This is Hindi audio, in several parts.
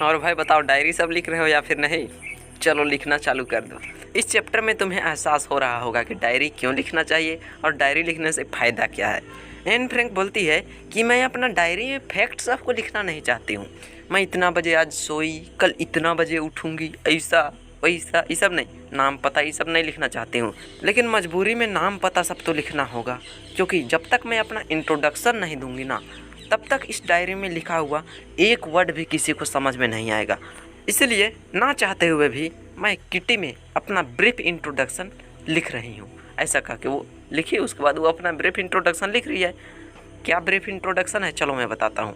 और भाई बताओ, डायरी सब लिख रहे हो या फिर नहीं? चलो लिखना चालू कर दो। इस चैप्टर में तुम्हें एहसास हो रहा होगा कि डायरी क्यों लिखना चाहिए और डायरी लिखने से फ़ायदा क्या है। एन फ्रैंक बोलती है कि मैं अपना डायरी में फैक्ट सबको लिखना नहीं चाहती हूँ। मैं इतना बजे आज सोई, कल इतना बजे उठूँगी, ऐसा वैसा, ये सब नहीं, नाम पता ये सब नहीं लिखना चाहती हूँ। लेकिन मजबूरी में नाम पता सब तो लिखना होगा, क्योंकि जब तक मैं अपना इंट्रोडक्शन नहीं दूंगी ना, तब तक इस डायरी में लिखा हुआ एक वर्ड भी किसी को समझ में नहीं आएगा। इसलिए ना चाहते हुए भी मैं किटी में अपना ब्रीफ इंट्रोडक्शन लिख रही हूँ। ऐसा कहा कि वो लिखी, उसके बाद वो अपना ब्रीफ इंट्रोडक्शन लिख रही है। क्या ब्रीफ इंट्रोडक्शन है, चलो मैं बताता हूँ।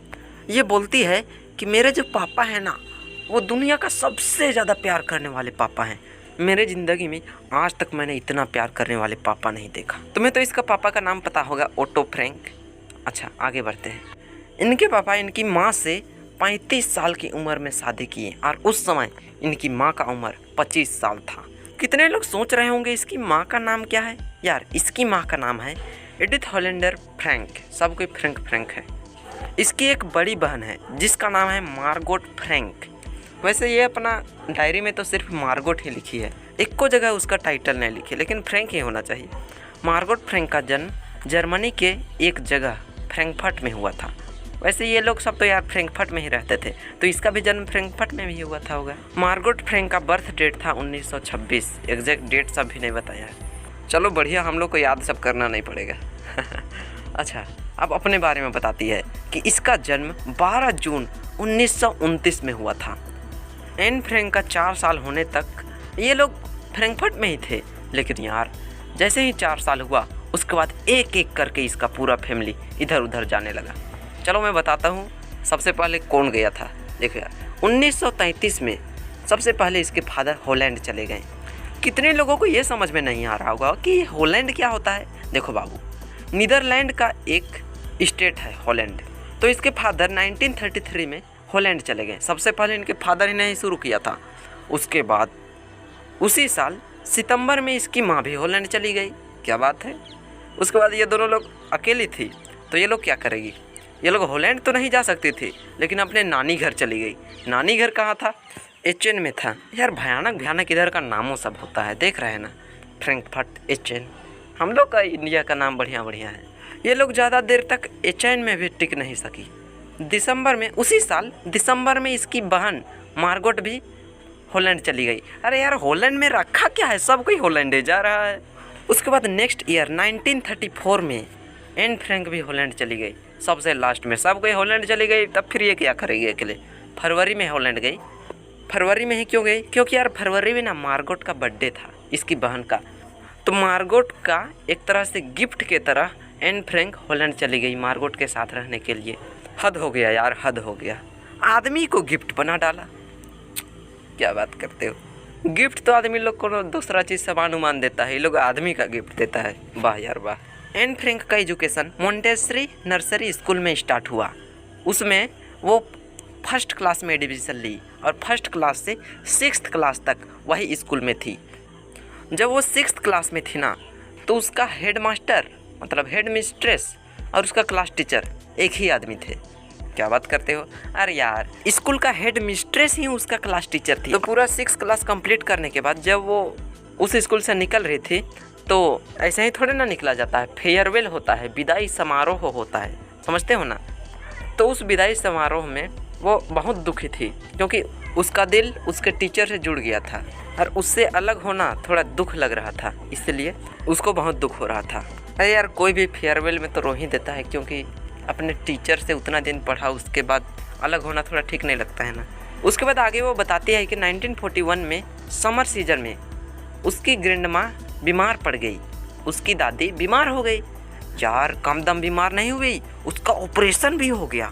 ये बोलती है कि मेरे जो पापा हैं ना, वो दुनिया का सबसे ज़्यादा प्यार करने वाले पापा हैं। मेरे ज़िंदगी में आज तक मैंने इतना प्यार करने वाले पापा नहीं देखा। तुम्हें तो इसका पापा का नाम पता होगा, ओटो फ्रैंक। अच्छा आगे बढ़ते हैं। इनके पापा इनकी माँ से 35 साल की उम्र में शादी किए और उस समय इनकी माँ का उम्र 25 साल था। कितने लोग सोच रहे होंगे इसकी माँ का नाम क्या है? यार इसकी माँ का नाम है एडिथ होलेंडर फ्रैंक। सब कोई फ्रैंक फ्रैंक है। इसकी एक बड़ी बहन है जिसका नाम है मार्गोट फ्रैंक। वैसे ये अपना डायरी में तो सिर्फ मार्गोट ही लिखी है, एक को जगह उसका टाइटल नहीं लिखी, लेकिन फ्रैंक ही होना चाहिए। मार्गोट फ्रैंक का जन्म जर्मनी के एक जगह फ्रैंकफर्ट में हुआ था। वैसे ये लोग सब तो यार फ्रैंकफर्ट में ही रहते थे, तो इसका भी जन्म फ्रैंकफर्ट में भी हुआ था होगा। मार्गोट फ्रैंक का बर्थ डेट था 1926। एग्जैक्ट डेट सब भी नहीं बताया है। चलो बढ़िया, हम लोग को याद सब करना नहीं पड़ेगा। अच्छा, अब अपने बारे में बताती है कि इसका जन्म 12 जून 1929 में हुआ था। एन फ्रैंक का 4 साल होने तक ये लोग फ्रैंकफर्ट में ही थे, लेकिन यार जैसे ही 4 साल हुआ उसके बाद एक एक करके इसका पूरा फैमिली इधर उधर जाने लगा। चलो मैं बताता हूँ सबसे पहले कौन गया था। देखो यार, 1933 में सबसे पहले इसके फादर हॉलैंड चले गए। कितने लोगों को ये समझ में नहीं आ रहा होगा कि हॉलैंड क्या होता है। देखो बाबू, नीदरलैंड का एक स्टेट है हॉलैंड। तो इसके फादर 1933 में हॉलैंड चले गए। सबसे पहले इनके फादर ही ने शुरू किया था। उसके बाद उसी साल सितंबर में इसकी माँ भी हॉलैंड चली गई। क्या बात है। उसके बाद ये दोनों लोग अकेली थी, तो ये लोग क्या करेगी, ये लोग हॉलैंड तो नहीं जा सकती थी, लेकिन अपने नानी घर चली गई। नानी घर कहाँ था? एचेन में था। यार भयानक भयानक इधर का नामों सब होता है, देख रहे हैं ना, फ्रैंकफर्ट, एचेन। हम लोग का इंडिया का नाम बढ़िया बढ़िया है। ये लोग ज़्यादा देर तक एचेन में भी टिक नहीं सकी। दिसंबर में, उसी साल दिसंबर में इसकी बहन मार्गोट भी हॉलैंड चली गई। अरे यार हॉलैंड में रखा क्या है, सब कोई हॉलैंड जा रहा है। उसके बाद नेक्स्ट ईयर 1934 में एन फ्रैंक भी हॉलैंड चली गई। सबसे लास्ट में सब कोई हॉलैंड चली गई, तब फिर ये क्या करेगी अकेले। फरवरी में हॉलैंड गई। फरवरी में ही क्यों गई? क्योंकि यार फरवरी में ना मार्गोट का बर्थडे था, इसकी बहन का। तो मार्गोट का एक तरह से गिफ्ट के तरह एन फ्रैंक हॉलैंड चली गई मार्गोट के साथ रहने के लिए। हद हो गया यार, हद हो गया। आदमी को गिफ्ट बना डाला। क्या बात करते हो। गिफ्ट तो आदमी लोग को दूसरा चीज़ सामान उमान देता है, ये लोग आदमी का गिफ्ट देता है। वाह यार वाह। एन फ्रैंक का एजुकेशन मोंटेसरी नर्सरी स्कूल में स्टार्ट हुआ। उसमें वो फर्स्ट क्लास में एडमिशन ली और फर्स्ट क्लास से 6th क्लास तक वही स्कूल में थी। जब वो 6th क्लास में थी ना, तो उसका हेड मास्टर मतलब हेड मिस्ट्रेस और उसका क्लास टीचर एक ही आदमी थे। क्या बात करते हो। अरे यार स्कूल का हेड मिस्ट्रेस ही उसका क्लास टीचर थी। तो पूरा 6th क्लास कंप्लीट करने के बाद जब वो उस स्कूल से निकल रही थी, तो ऐसे ही थोड़े ना निकला जाता है। फेयरवेल होता है, विदाई समारोह होता है, समझते हो ना। तो उस विदाई समारोह में वो बहुत दुखी थी, क्योंकि उसका दिल उसके टीचर से जुड़ गया था और उससे अलग होना थोड़ा दुख लग रहा था, इसलिए उसको बहुत दुख हो रहा था। अरे यार कोई भी फेयरवेल में तो रो ही देता है, क्योंकि अपने टीचर से उतना दिन पढ़ा, उसके बाद अलग होना थोड़ा ठीक नहीं लगता है ना। उसके बाद आगे वो बताती है कि 1941 में समर सीजन में उसकी ग्रैंड माँ बीमार पड़ गई। उसकी दादी बीमार हो गई। यार कम दम बीमार नहीं हुई, उसका ऑपरेशन भी हो गया।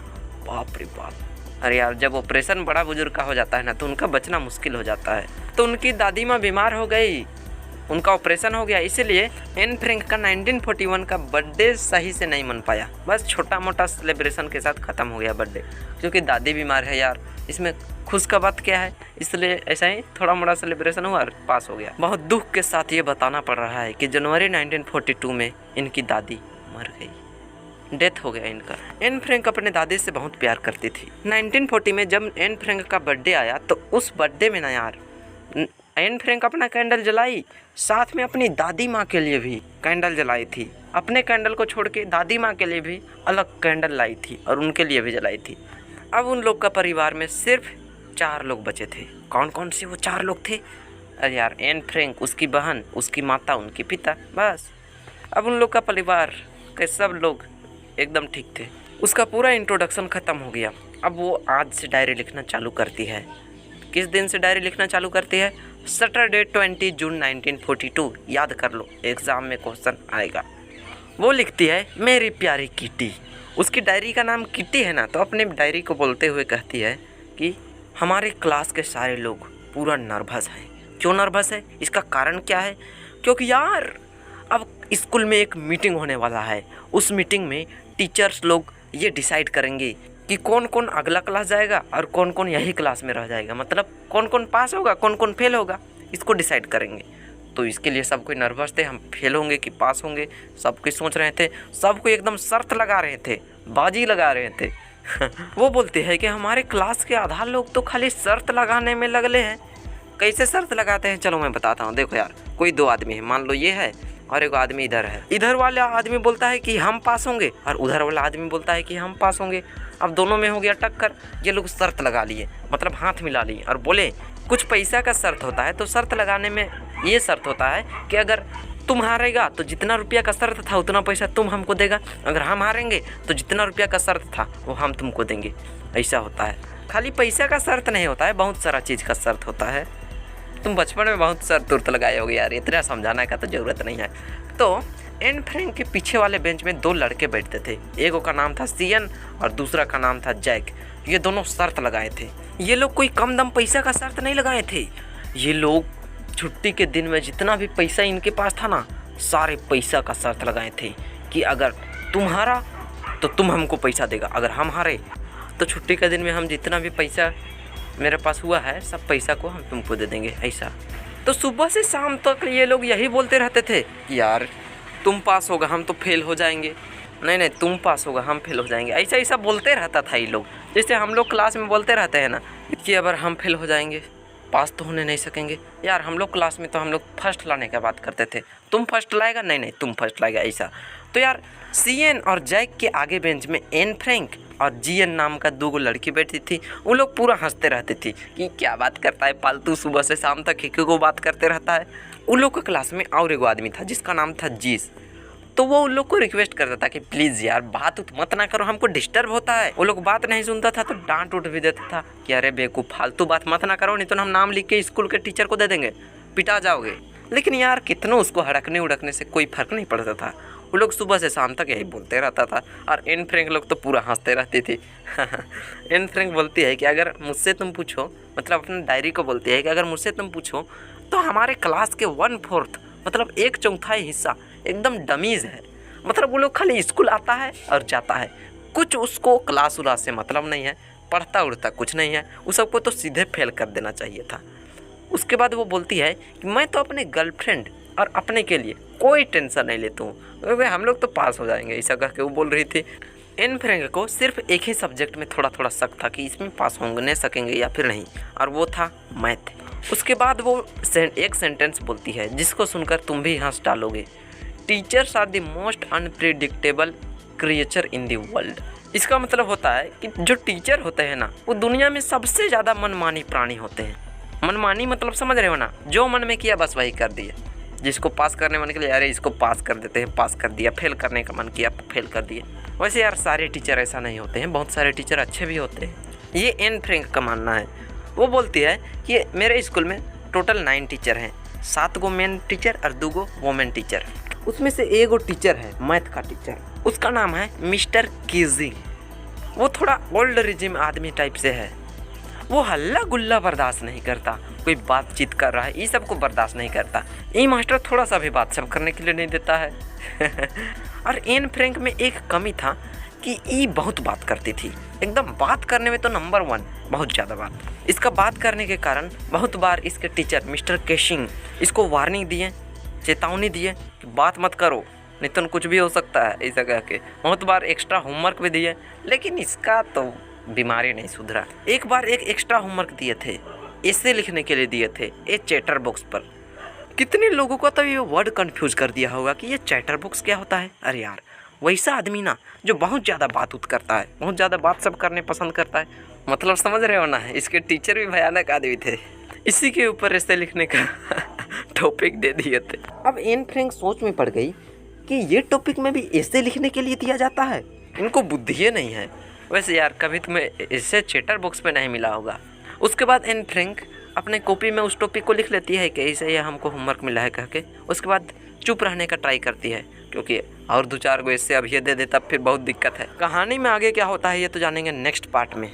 बाप रे बाप। अरे यार जब ऑपरेशन बड़ा बुजुर्ग का हो जाता है ना, तो उनका बचना मुश्किल हो जाता है। तो उनकी दादी माँ बीमार हो गई, उनका ऑपरेशन हो गया, इसीलिए एन फ्रैंक का 1941 का बर्थडे सही से नहीं मन पाया। बस छोटा मोटा सेलिब्रेशन के साथ ख़त्म हो गया बर्थडे, क्योंकि दादी बीमार है यार, इसमें खुश का बात क्या है, इसलिए ऐसा ही थोड़ा मोड़ा सेलिब्रेशन हुआ और पास हो गया। बहुत दुख के साथ ये बताना पड़ रहा है कि जनवरी 1942 में इनकी दादी मर गई। डेथ हो गया इनका। एन फ्रैंक अपने दादी से बहुत प्यार करती थी। 1940 में जब एन फ्रैंक का बर्थडे आया तो उस बर्थडे में ना यार एन फ्रैंक अपना कैंडल जलाई, साथ में अपनी दादी माँ के लिए भी कैंडल जलाई थी। अपने कैंडल को छोड़ के दादी माँ के लिए भी अलग कैंडल लाई थी और उनके लिए भी जलाई थी। अब उन लोग का परिवार में सिर्फ 4 लोग बचे थे। कौन कौन से वो 4 लोग थे? अरे यार, एन फ्रैंक, उसकी बहन, उसकी माता, उनके पिता, बस। अब उन लोग का परिवार के सब लोग एकदम ठीक थे। उसका पूरा इंट्रोडक्शन ख़त्म हो गया। अब वो आज से डायरी लिखना चालू करती है। किस दिन से डायरी लिखना चालू करती है? सैटरडे 20 जून 1942। याद कर लो, एग्ज़ाम में क्वेश्चन आएगा। वो लिखती है, मेरी प्यारी किटी। उसकी डायरी का नाम किटी है ना, तो अपने डायरी को बोलते हुए कहती है कि हमारे क्लास के सारे लोग पूरा नर्वस हैं। क्यों नर्वस है? इसका कारण क्या है? क्योंकि यार अब स्कूल में एक मीटिंग होने वाला है। उस मीटिंग में टीचर्स लोग ये डिसाइड करेंगे कि कौन कौन अगला क्लास जाएगा और कौन कौन यही क्लास में रह जाएगा। मतलब कौन कौन पास होगा, कौन कौन फेल होगा, इसको डिसाइड करेंगे। तो इसके लिए सब कोई नर्वस थे, हम फेल होंगे कि पास होंगे, सब कोई सोच रहे थे। सब कोई एकदम शर्त लगा रहे थे, बाजी लगा रहे थे। वो बोलते हैं कि हमारे क्लास के आधा लोग तो खाली शर्त लगाने में लगले हैं। कैसे शर्त लगाते हैं? चलो मैं बताता हूँ। देखो यार, कोई 2 आदमी है, मान लो ये है और एक आदमी इधर है। इधर वाला आदमी बोलता है कि हम पास होंगे और उधर वाला आदमी बोलता है कि हम पास होंगे। अब दोनों में हो गया टक्कर। ये लोग शर्त लगा लिए, मतलब हाथ मिला लिए और बोले कुछ पैसा का शर्त होता है। तो शर्त लगाने में ये शर्त होता है कि अगर तुम हारेगा तो जितना रुपया का शर्त था उतना पैसा तुम हमको देगा, अगर हम हारेंगे तो जितना रुपया का शर्त था वो हम तुमको देंगे। ऐसा होता है। खाली पैसा का शर्त नहीं होता है, बहुत सारा चीज़ का शर्त होता है। तुम बचपन में बहुत शर्त तुर्त लगाए होगे यार, इतना समझाने का तो ज़रूरत नहीं है। तो एन फ्रैंक के पीछे वाले बेंच में 2 लड़के बैठते थे। एक का नाम था सियन और दूसरा का नाम था जैक। ये दोनों शर्त लगाए थे। ये लोग कोई कम दम पैसा का शर्त नहीं लगाए थे। ये लोग छुट्टी के दिन में जितना भी पैसा इनके पास था ना, सारे पैसा का शर्त लगाए थे कि अगर तुम हारा तो तुम हमको पैसा देगा, अगर हम हारे तो छुट्टी के दिन में हम जितना भी पैसा मेरे पास हुआ है सब पैसा को हम तुमको दे देंगे। ऐसा तो सुबह से शाम तक ये लोग यही बोलते रहते थे कि यार तुम पास होगा हम तो फेल हो जाएंगे, नहीं तुम पास होगा हम फेल हो जाएंगे। ऐसा ऐसा बोलते रहता था ये लोग। जैसे हम लोग क्लास में बोलते रहते हैं ना कि अगर हम फेल हो जाएंगे पास तो होने नहीं सकेंगे। यार हम लोग क्लास में तो हम लोग फर्स्ट लाने की बात करते थे, तुम फर्स्ट लाएगा, नहीं तुम फर्स्ट लाएगा, ऐसा। तो यार सीएन और जैक के आगे बेंच में एन फ्रैंक और जीएन नाम का 2 लड़की बैठी थी। वो लोग पूरा हंसते रहते थे कि क्या बात करता है फालतू, सुबह से शाम तक एक को बात करते रहता है। उन लोग का क्लास में और एक आदमी था जिसका नाम था जीस। तो वो उन लोग को रिक्वेस्ट करता था कि प्लीज़ यार बात मत ना करो, हमको डिस्टर्ब होता है। वो लोग बात नहीं सुनता था तो डांट उठ भी देता था कि अरे बेवकूफ़ फालतू बात मत ना करो, नहीं तो हम नाम लिख के स्कूल के टीचर को दे देंगे, पिटा जाओगे। लेकिन यार कितनों उसको हड़कने उड़कने से कोई फ़र्क नहीं पड़ता था। वो लोग सुबह से शाम तक यही बोलते रहता था और एन फ्रैंक लोग तो पूरा हंसते रहते थे। एन फ्रैंक बोलती है कि अगर मुझसे तुम पूछो, मतलब अपने डायरी को बोलती है कि अगर मुझसे तुम पूछो तो हमारे क्लास के 1/4 मतलब 1/4 हिस्सा एकदम डमीज़ है। मतलब वो लोग खाली स्कूल आता है और जाता है, कुछ उसको क्लास उलास से मतलब नहीं है, पढ़ता उड़ता कुछ नहीं है। उस सबको तो सीधे फेल कर देना चाहिए था। उसके बाद वो बोलती है कि मैं तो अपने गर्लफ्रेंड और अपने के लिए कोई टेंशन नहीं लेता हूँ, क्योंकि हम लोग तो पास हो जाएंगे, ऐसा कह के वो बोल रही थी। एन फ्रैंक को सिर्फ एक ही सब्जेक्ट में थोड़ा थोड़ा शक था कि इसमें पास होंगे सकेंगे या फिर नहीं, और वो था मैथ। उसके बाद वो एक सेंटेंस बोलती है जिसको सुनकर तुम भी हंस डालोगे। Teachers are the most unpredictable creature in the world. इसका मतलब होता है कि जो टीचर होते हैं ना, वो दुनिया में सबसे ज़्यादा मनमानी प्राणी होते हैं। मनमानी मतलब समझ रहे हो ना, जो मन में किया बस वही कर दिया। जिसको पास करने मन के लिए अरे इसको पास कर देते हैं, पास कर दिया। फेल करने का मन किया, फेल कर दिए। वैसे यार सारे टीचर ऐसा नहीं होते हैं, बहुत सारे टीचर अच्छे भी होते हैं। ये एन फ्रैंक का मानना है। वो बोलती है कि मेरे स्कूल में टोटल 9 टीचर हैं, 7 गो मेन टीचर और 2 गो वोमेन टीचर। उसमें से एक गो टीचर है मैथ का टीचर, उसका नाम है मिस्टर कीजिंग। वो थोड़ा ओल्ड रिजिम आदमी टाइप से है। वो हल्ला गुल्ला बर्दाश्त नहीं करता, कोई बातचीत कर रहा है ये सब को बर्दाश्त नहीं करता। ये मास्टर थोड़ा सा भी बात सब करने के लिए नहीं देता है। और एन फ्रैंक में एक कमी था कि ये बहुत बात करती थी, एकदम बात करने में तो नंबर 1, बहुत ज़्यादा बात। इसका बात करने के कारण बहुत बार इसके टीचर मिस्टर केशिंग इसको वार्निंग दिए, चेतावनी दिए कि बात मत करो, नहीं तो कुछ भी हो सकता है ऐसा कह के। बहुत बार एक्स्ट्रा होमवर्क भी दिए, लेकिन इसका तो बीमारी नहीं सुधरा। एक बार एक एक्स्ट्रा होमवर्क दिए थे, ऐसे लिखने के लिए दिए थे, ये चैटर बॉक्स पर। कितने लोगों को तो ये वर्ड कंफ्यूज कर दिया होगा कि ये चैटर बॉक्स क्या होता है। अरे यार, वैसा आदमी ना जो बहुत ज़्यादा बात उत करता है, बहुत ज़्यादा बात सब करने पसंद करता है, मतलब समझ रहे हो ना। इसके टीचर भी भयानक आदमी थे। इसी के ऊपर ऐसे लिखने का टॉपिक दे दिए थे। अब एन फ्रैंक सोच में पड़ गई कि ये टॉपिक में भी ऐसे लिखने के लिए दिया जाता है, इनको बुद्धि ही नहीं है। वैसे यार कभी तुम्हें ऐसे चैटर बॉक्स में नहीं मिला होगा। उसके बाद एन फ्रैंक अपने कॉपी में उस टॉपिक को लिख लेती है कि ऐसे ये हमको होमवर्क मिला है कह के। उसके बाद चुप रहने का ट्राई करती है, क्योंकि और 2-4 को इससे अब ये दे देता फिर बहुत दिक्कत है। कहानी में आगे क्या होता है ये तो जानेंगे नेक्स्ट पार्ट में।